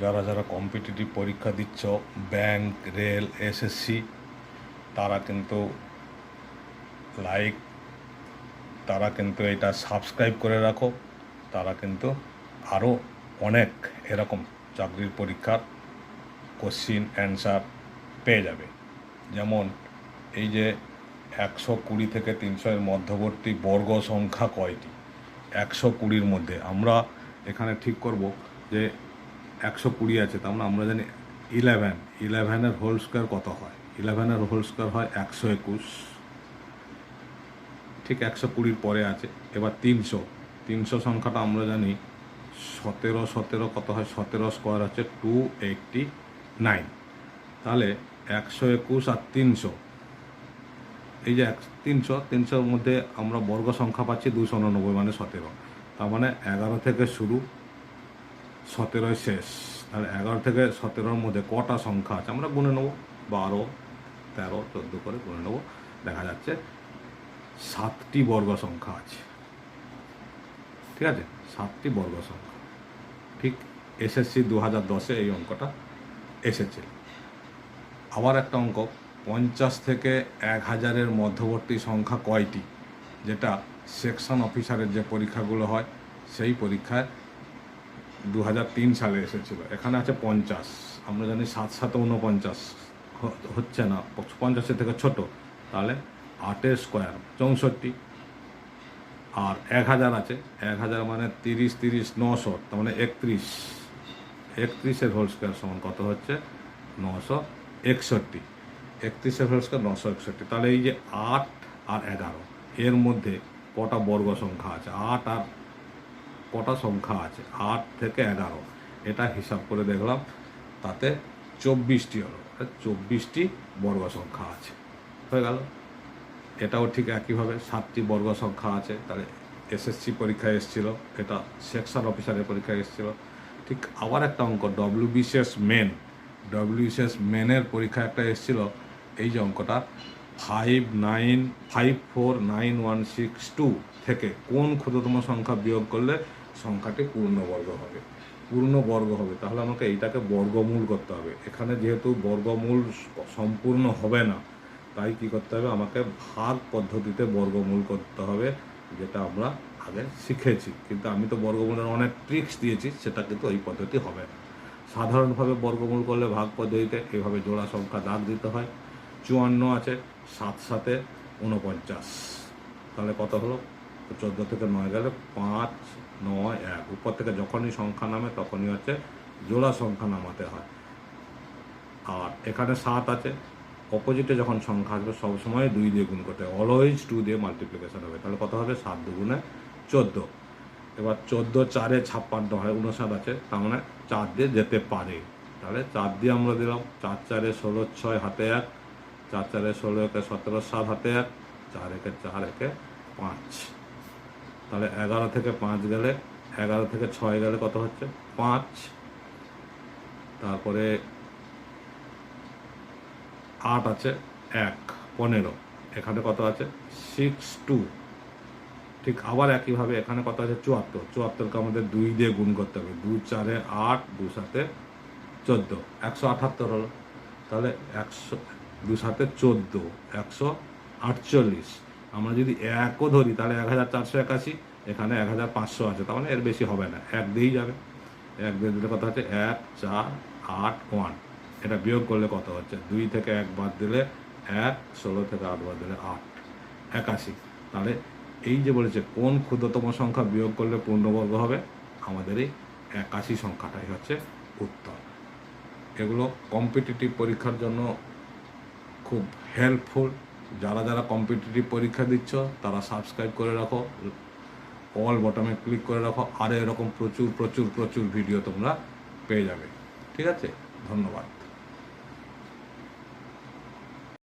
যারা যারা কম্পিটিটিভ পরীক্ষা দিচ্ছ, ব্যাংক, রেল, এসএসসি, তারা কিন্তু লাইক, তারা কিন্তু এটা সাবস্ক্রাইব করে রাখো। তারা কিন্তু আরও অনেক এরকম চাকরির পরীক্ষার কোশ্চিন অ্যান্সার পেয়ে যাবে। যেমন এই যে 120 থেকে 300 এর মধ্যবর্তী বর্গ সংখ্যা কয়টি? 120-র মধ্যে আমরা এখানে ঠিক করব যে 120 আছে, তার মানে আমরা জানি 11-এর হোল স্কোয়ার কত হয়? 11-এর হোল স্কোয়ার হয় 121। ঠিক 120-র পরে আছে। এবার 300 সংখ্যাটা আমরা জানি 17 কত হয়? 17 স্কোয়ার হচ্ছে 289। তাহলে 121 আর 300, এই যে 300-র মধ্যে আমরা বর্গ সংখ্যা পাচ্ছি 299, মানে 17। তার মানে 11 থেকে শুরু, 17 শেষ। তাহলে 11 থেকে 17-র মধ্যে কটা সংখ্যা আছে আমরা গুনে নেবো। 12, 13, 14 করে গুনে নেবো। দেখা যাচ্ছে 7টি বর্গ সংখ্যা আছে। ঠিক আছে, 7টি বর্গ সংখ্যা। ঠিক এসএসসি 2010-এ এই অঙ্কটা এসেছিল। আবার একটা অঙ্ক, 50 থেকে 1000-এর মধ্যবর্তী সংখ্যা কয়টি? যেটা সেকশন অফিসারের যে পরীক্ষাগুলো হয় সেই পরীক্ষায় 2003 সালে এসেছিল। এখানে আছে 50, আমরা জানি 7 7 49 হচ্ছে না, 50-এর থেকে ছোট। তাহলে 8-এর স্কোয়ার 64। আর 1000 আছে, 1000 মানে 30 30 900, তার মানে 31-এর হোল স্কোয়ার সমান কত হচ্ছে? 961। 31-এর হোল স্কোয়ার 961। তাহলে এই যে 8 আর 11 এর মধ্যে কটা বর্গ সংখ্যা আছে? 8 আর কটা সংখ্যা আছে? 8 থেকে 11, এটা হিসাব করে দেখলাম, তাতে 24টি হলো। 24টি বর্গ সংখ্যা আছে, হয়ে গেল। এটাও ঠিক একইভাবে 7টি বর্গ সংখ্যা আছে। তাহলে এসএসসি পরীক্ষায় এসেছিল, এটা সেকশন অফিসারের পরীক্ষায় এসেছিল। ঠিক আবার একটা অঙ্ক, ডব্লিউবিসিএস মেনের পরীক্ষায় একটা এসেছিল। এই যে অঙ্কটা, 5454962 থেকে কোন ক্ষুদ্রতম সংখ্যা বিয়োগ করলে সংখ্যাটি পূর্ণবর্গ হবে? তাহলে আমাকে এইটাকে বর্গমূল করতে হবে। এখানে যেহেতু বর্গমূল সম্পূর্ণ হবে না, তাই কি করতে হবে? আমাকে ভাগ পদ্ধতিতে বর্গমূল করতে হবে, যেটা আমরা আগে শিখেছি। কিন্তু আমি তো বর্গমূলের অনেক ট্রিক্স দিয়েছি, সেটা কিন্তু এই পদ্ধতি হবে না। সাধারণভাবে বর্গমূল করলে ভাগ পদ্ধতিতে এইভাবে জোড়া সংখ্যা দাগ দিতে হয়। 54 আছে, 7 7 49, তাহলে কত হলো? 14 থেকে 9 গেলে 5 9 1। উপর থেকে যখনই সংখ্যা নামে তখনই হচ্ছে জোড়া সংখ্যা নামাতে হয়। আর এখানে 7 আছে, অপোজিটে যখন সংখ্যা আসবে সবসময় 2 দিয়ে গুণ করতে হবে, অলওয়েজ 2 দিয়ে মাল্টিপ্লিকেশন হবে। তাহলে কত হবে? 7 2 14। এবার 14 4-এ 56 হয়, 59 আছে, তার মানে 4 দিয়ে যেতে পারে। তাহলে 4 দিয়ে আমরা দিলাম। 4 4-এ 16 6 হাতে 1, 4 4-এ 16 1 17 7 হাতে 1, 4 1 4 1 5। তাহলে 11 থেকে 5 গেলে, 11 থেকে 6 গেলে কত হচ্ছে? 5। তারপরে 8 আছে 1 15, এখানে কত আছে? 6 2। ঠিক আবার একইভাবে এখানে কত আছে? 74। 74কে আমাদের 2 দিয়ে গুণ করতে হবে। 2 4-এ 8, 2 7-এ 14, 178 হলো। তাহলে 2 7-এ 14, 148। আমরা যদি 1ও ধরি তাহলে 1481, এখানে 1500 আছে, তার মানে এর বেশি হবে না, 1 দিয়েই যাবে। 1 দিয়ে দিলে কত হচ্ছে? 1 4 8 1। এটা বিয়োগ করলে কত হচ্ছে? 2 থেকে 1 বাদ দিলে 1, 16 থেকে 8 বাদ দিলে 8, 81। তাহলে এই যে বলেছে কোন ক্ষুদ্রতম সংখ্যা বিয়োগ করলে পূর্ণবর্গ হবে, আমাদের এই 81 সংখ্যাটাই হচ্ছে উত্তর। এগুলো কম্পিটিটিভ পরীক্ষার জন্য খুব হেল্পফুল। যারা যারা কম্পিটিটিভ পরীক্ষা দিচ্ছ তারা সাবস্ক্রাইব করে রাখো, অল বটমে ক্লিক করে রাখো, আর এরকম প্রচুর প্রচুর প্রচুর ভিডিও তোমরা পেয়ে যাবে। ঠিক আছে, ধন্যবাদ।